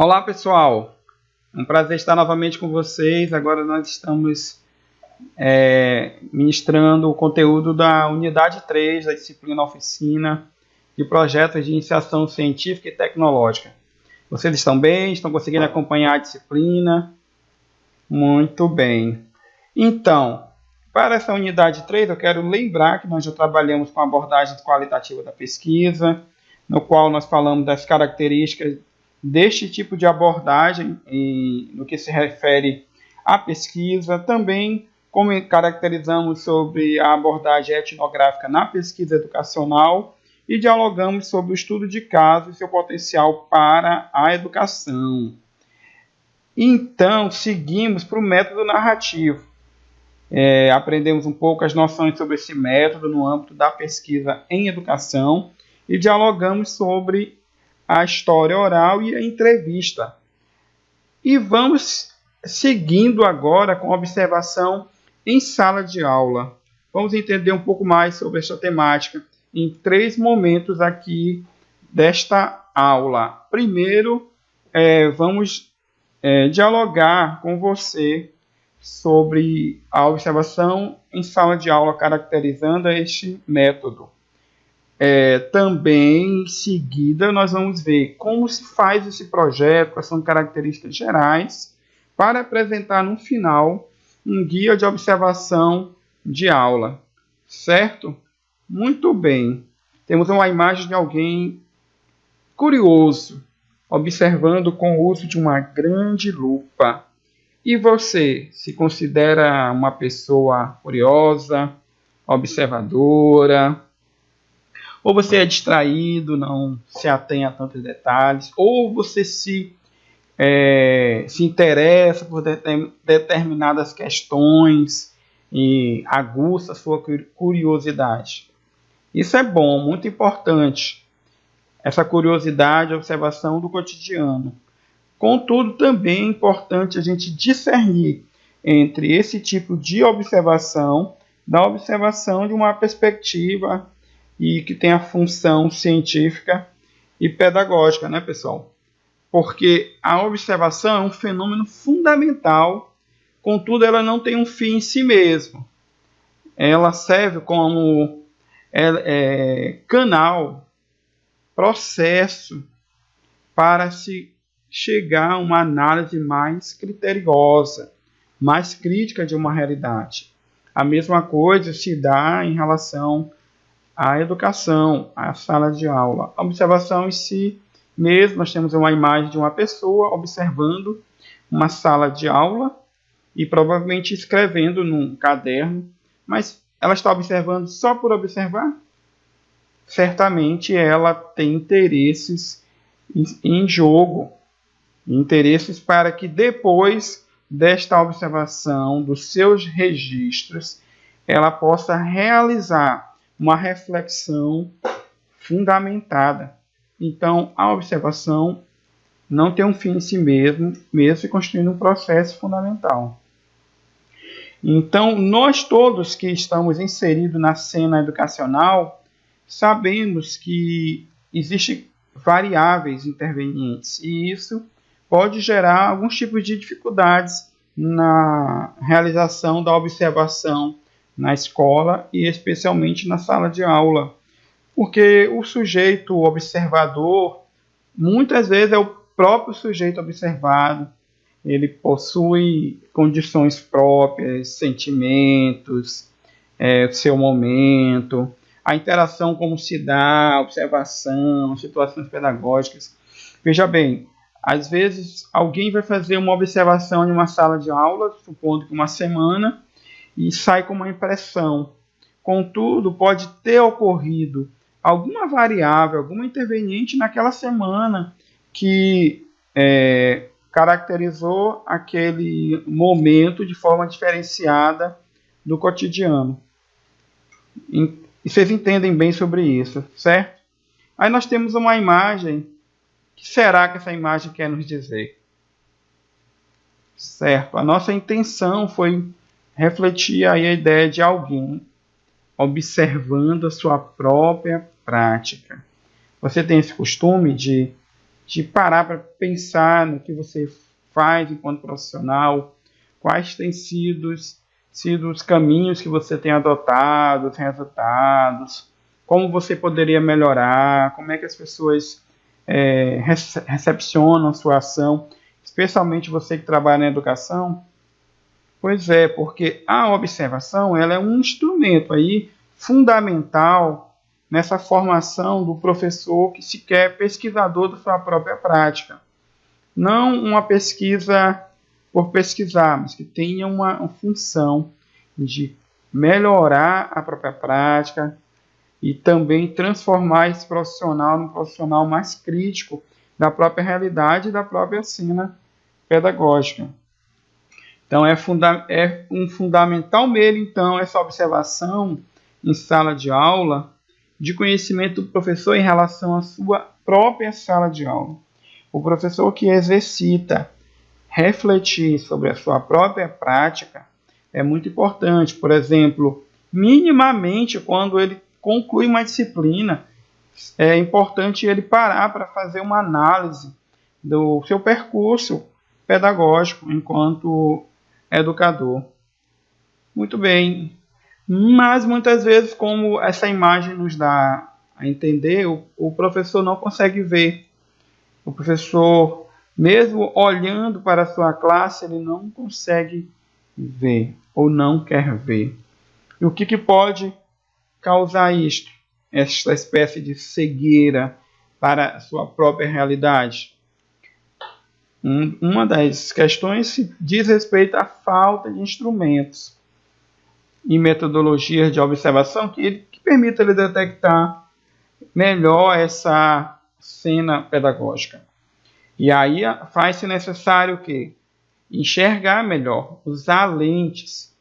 Olá pessoal, um prazer estar novamente com vocês. Agora nós estamos ministrando o conteúdo da unidade 3 da disciplina Oficina de Projetos de Iniciação Científica e Tecnológica. Vocês estão bem? Estão conseguindo acompanhar a disciplina? Muito bem. Então, para essa unidade 3 eu quero lembrar que nós já trabalhamos com a abordagem qualitativa da pesquisa, no qual nós falamos das características deste tipo de abordagem no que se refere à pesquisa. Também como caracterizamos sobre a abordagem etnográfica na pesquisa educacional e dialogamos sobre o estudo de caso e seu potencial para a educação. Então, seguimos para o método narrativo. Aprendemos um pouco as noções sobre esse método no âmbito da pesquisa em educação e dialogamos sobre a história oral e a entrevista. E vamos seguindo agora com a observação em sala de aula. Vamos entender um pouco mais sobre esta temática em 3 momentos aqui desta aula. Primeiro, vamos dialogar com você sobre a observação em sala de aula, caracterizando este método. Também, em seguida, nós vamos ver como se faz esse projeto, quais são características gerais, para apresentar no final um guia de observação de aula. Certo? Muito bem. Temos uma imagem de alguém curioso, observando com o uso de uma grande lupa. E você se considera uma pessoa curiosa, observadora? Ou você é distraído, não se atém a tantos detalhes, ou você se interessa por determinadas questões e aguça a sua curiosidade. Isso é bom, muito importante, essa curiosidade, a observação do cotidiano. Contudo, também é importante a gente discernir entre esse tipo de observação, da observação de uma perspectiva e que tem a função científica e pedagógica, né, pessoal? Porque a observação é um fenômeno fundamental, contudo, ela não tem um fim em si mesmo. Ela serve como canal, processo, para se chegar a uma análise mais criteriosa, mais crítica de uma realidade. A mesma coisa se dá em relação à educação, à sala de aula. A observação em si mesmo, nós temos uma imagem de uma pessoa observando uma sala de aula e provavelmente escrevendo num caderno, mas ela está observando só por observar? Certamente ela tem interesses em jogo, interesses para que depois desta observação, dos seus registros, ela possa realizar uma reflexão fundamentada. Então, a observação não tem um fim em si mesmo se constituindo um processo fundamental. Então, nós todos que estamos inseridos na cena educacional, sabemos que existem variáveis intervenientes e isso pode gerar alguns tipos de dificuldades na realização da observação na escola e especialmente na sala de aula. Porque o sujeito observador, muitas vezes é o próprio sujeito observado, ele possui condições próprias, sentimentos, seu momento, a interação como se dá, a observação, situações pedagógicas. Veja bem, às vezes alguém vai fazer uma observação em uma sala de aula, supondo que uma semana, e sai com uma impressão. Contudo, pode ter ocorrido alguma variável, alguma interveniente naquela semana que caracterizou aquele momento de forma diferenciada do cotidiano. E vocês entendem bem sobre isso, certo? Aí nós temos uma imagem. O que será que essa imagem quer nos dizer? Certo, a nossa intenção foi refletir aí a ideia de alguém observando a sua própria prática. Você tem esse costume de de parar para pensar no que você faz enquanto profissional, quais têm sido os caminhos que você tem adotado, os resultados, como você poderia melhorar, como é que as pessoas recepcionam a sua ação, especialmente você que trabalha na educação. Pois é, porque a observação ela é um instrumento aí fundamental nessa formação do professor que se quer pesquisador da sua própria prática. Não uma pesquisa por pesquisar, mas que tenha uma função de melhorar a própria prática e também transformar esse profissional num profissional mais crítico da própria realidade e da própria cena pedagógica. Então, é um fundamental meio, então, essa observação em sala de aula de conhecimento do professor em relação à sua própria sala de aula. O professor que exercita refletir sobre a sua própria prática é muito importante. Por exemplo, minimamente, quando ele conclui uma disciplina, é importante ele parar para fazer uma análise do seu percurso pedagógico enquanto educador. Muito bem. Mas muitas vezes, como essa imagem nos dá a entender, o professor não consegue ver. O professor, mesmo olhando para a sua classe, ele não consegue ver ou não quer ver. E o que pode causar isto? Esta espécie de cegueira para a sua própria realidade. Uma das questões diz respeito à falta de instrumentos e metodologias de observação que permitam ele detectar melhor essa cena pedagógica. E aí faz-se necessário o quê? Enxergar melhor, usar lentes,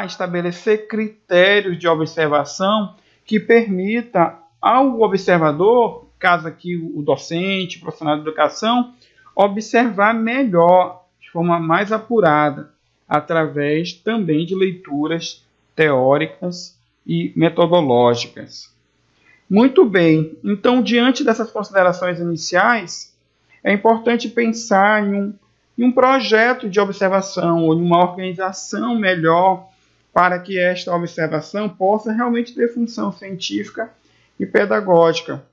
estabelecer critérios de observação que permita ao observador, caso aqui o docente, o profissional de educação, observar melhor, de forma mais apurada, através também de leituras teóricas e metodológicas. Muito bem, então, diante dessas considerações iniciais, é importante pensar em um projeto de observação ou em uma organização melhor para que esta observação possa realmente ter função científica e pedagógica.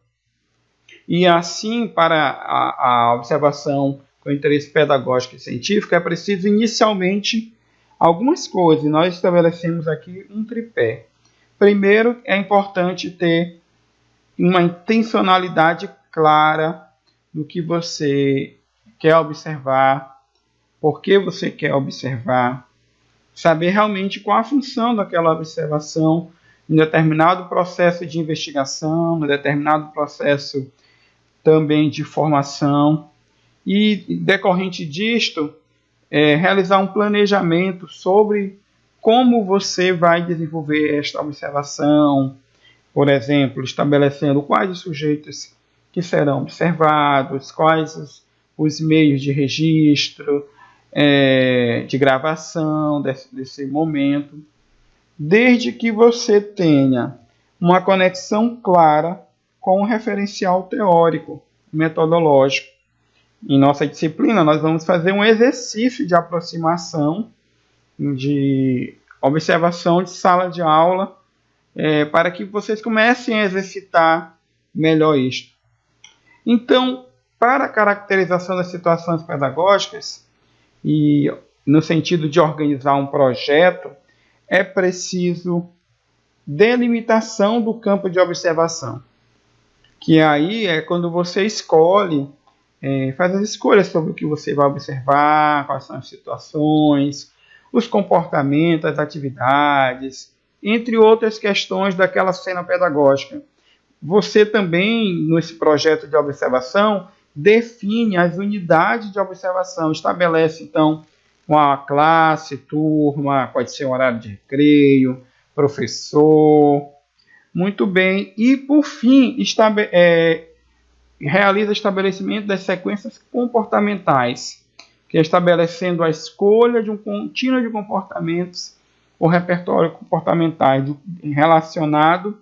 E assim, para a observação com interesse pedagógico e científico, é preciso inicialmente algumas coisas. Nós estabelecemos aqui um tripé. Primeiro, é importante ter uma intencionalidade clara do que você quer observar, por que você quer observar, saber realmente qual a função daquela observação em determinado processo de investigação, em determinado processo também de formação, e decorrente disto, realizar um planejamento sobre como você vai desenvolver esta observação, por exemplo, estabelecendo quais os sujeitos que serão observados, quais os meios de registro, de gravação desse momento, desde que você tenha uma conexão clara com o referencial teórico, metodológico. Em nossa disciplina, nós vamos fazer um exercício de aproximação, de observação de sala de aula, para que vocês comecem a exercitar melhor isto. Então, para a caracterização das situações pedagógicas, e no sentido de organizar um projeto, é preciso delimitação do campo de observação. Que aí é quando você escolhe, faz as escolhas sobre o que você vai observar, quais são as situações, os comportamentos, as atividades, entre outras questões daquela cena pedagógica. Você também, nesse projeto de observação, define as unidades de observação, estabelece, então, uma classe, turma, pode ser horário de recreio, professor. Muito bem. E, por fim, realiza estabelecimento das sequências comportamentais, que é estabelecendo a escolha de um contínuo de comportamentos ou repertório comportamentais relacionado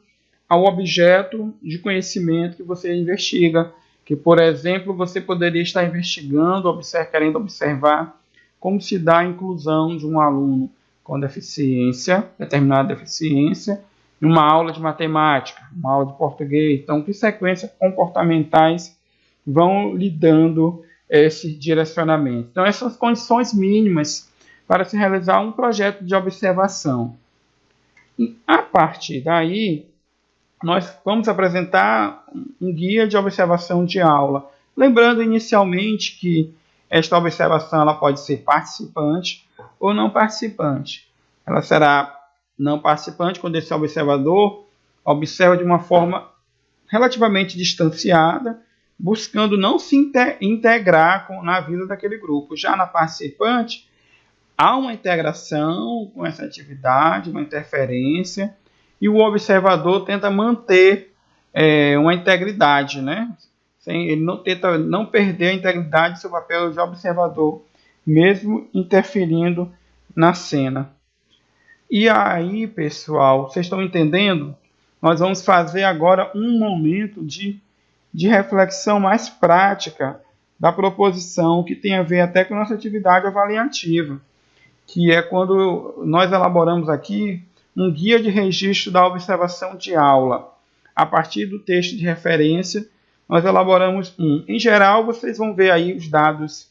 ao objeto de conhecimento que você investiga, que, por exemplo, você poderia estar investigando, querendo observar como se dá a inclusão de um aluno com deficiência, determinada deficiência, em uma aula de matemática, uma aula de português. Então, que sequências comportamentais vão lhe dando esse direcionamento. Então, essas são as condições mínimas para se realizar um projeto de observação. E, a partir daí, nós vamos apresentar um guia de observação de aula. Lembrando inicialmente que esta observação ela pode ser participante ou não participante. Ela será não participante quando esse observador observa de uma forma relativamente distanciada, buscando não se integrar na vida daquele grupo. Já na participante, há uma integração com essa atividade, uma interferência, e o observador tenta manter uma integridade, né? Ele tenta não perder a integridade do seu papel de observador, mesmo interferindo na cena. E aí, pessoal, vocês estão entendendo? Nós vamos fazer agora um momento de reflexão mais prática da proposição, que tem a ver até com a nossa atividade avaliativa, que é quando nós elaboramos aqui um guia de registro da observação de aula. A partir do texto de referência, nós elaboramos um. Em geral, vocês vão ver aí os dados,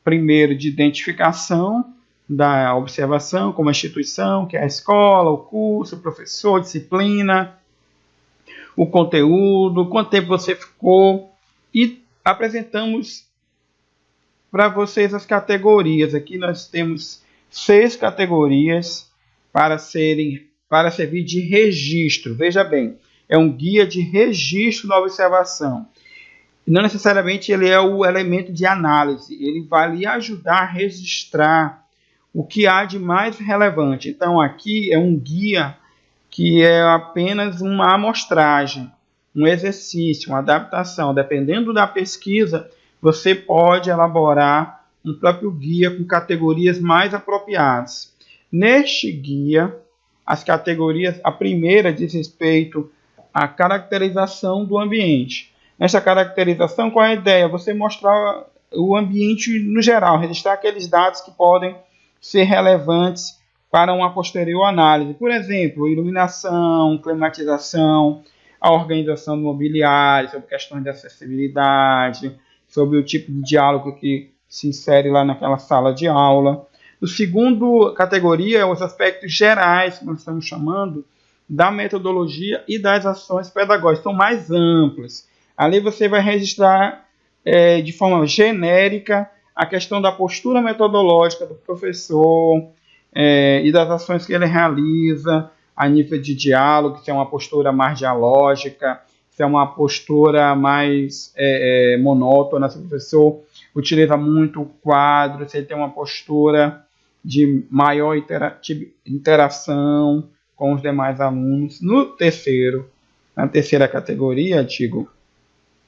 primeiro, de identificação da observação, como a instituição, que é a escola, o curso, o professor, disciplina, o conteúdo, quanto tempo você ficou, e apresentamos para vocês as categorias. Aqui nós temos 6 categorias para servir de registro. Veja bem, é um guia de registro da observação. Não necessariamente ele é o elemento de análise, ele vai lhe ajudar a registrar o que há de mais relevante. Então aqui é um guia que é apenas uma amostragem, um exercício, uma adaptação. Dependendo da pesquisa, você pode elaborar um próprio guia com categorias mais apropriadas. Neste guia, as categorias, a primeira diz respeito à caracterização do ambiente. Nessa caracterização, qual é a ideia? Você mostrar o ambiente no geral, registrar aqueles dados que podem ser relevantes para uma posterior análise. Por exemplo, iluminação, climatização, a organização do mobiliário, sobre questões de acessibilidade, sobre o tipo de diálogo que se insere lá naquela sala de aula. O segundo categoria é os aspectos gerais, que nós estamos chamando, da metodologia e das ações pedagógicas, são mais amplas. Ali você vai registrar de forma genérica a questão da postura metodológica do professor e das ações que ele realiza a nível de diálogo, se é uma postura mais dialógica, se é uma postura mais monótona, se o professor utiliza muito o quadro, se ele tem uma postura de maior interação com os demais alunos. Na terceira categoria,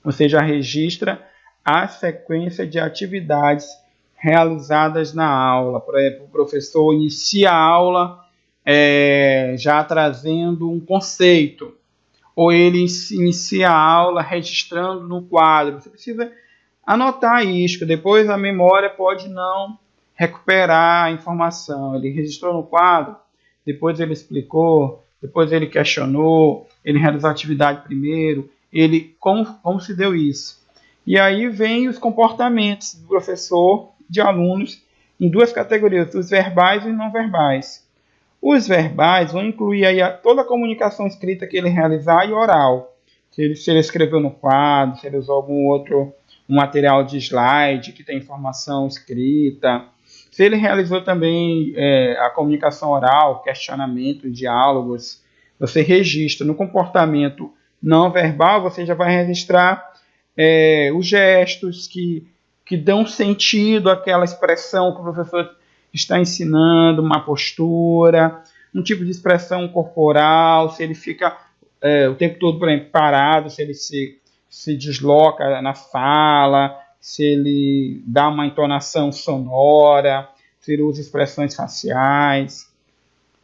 você já registra a sequência de atividades realizadas na aula. Por exemplo, o professor inicia a aula já trazendo um conceito, ou ele inicia a aula registrando no quadro. Você precisa anotar isso, depois a memória pode não recuperar a informação. Ele registrou no quadro, depois ele explicou, depois ele questionou, ele realizou a atividade primeiro, como se deu isso. E aí vem os comportamentos do professor, de alunos, em 2 categorias, os verbais e os não verbais. Os verbais vão incluir aí toda a comunicação escrita que ele realizar e oral. Se ele escreveu no quadro, se ele usou algum outro material de slide que tem informação escrita. Se ele realizou também a comunicação oral, questionamento, diálogos, você registra. No comportamento não verbal, você já vai registrar os gestos que dão sentido àquela expressão que o professor está ensinando, uma postura, um tipo de expressão corporal, se ele fica o tempo todo, por exemplo, parado, se ele se desloca na fala, se ele dá uma entonação sonora, se ele usa expressões faciais.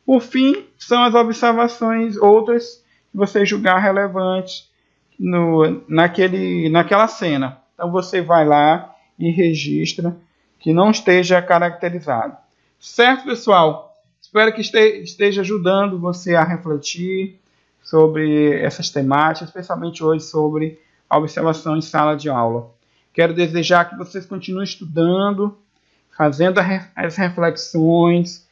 Por fim, são as observações outras que você julgar relevantes, naquela cena. Então você vai lá e registra que não esteja caracterizado. Certo, pessoal? Espero que esteja ajudando você a refletir sobre essas temáticas, especialmente hoje sobre a observação em sala de aula. Quero desejar que vocês continuem estudando, fazendo as reflexões,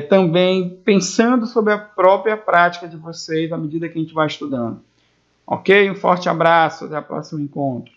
também pensando sobre a própria prática de vocês à medida que a gente vai estudando. Ok? Um forte abraço, até o próximo encontro.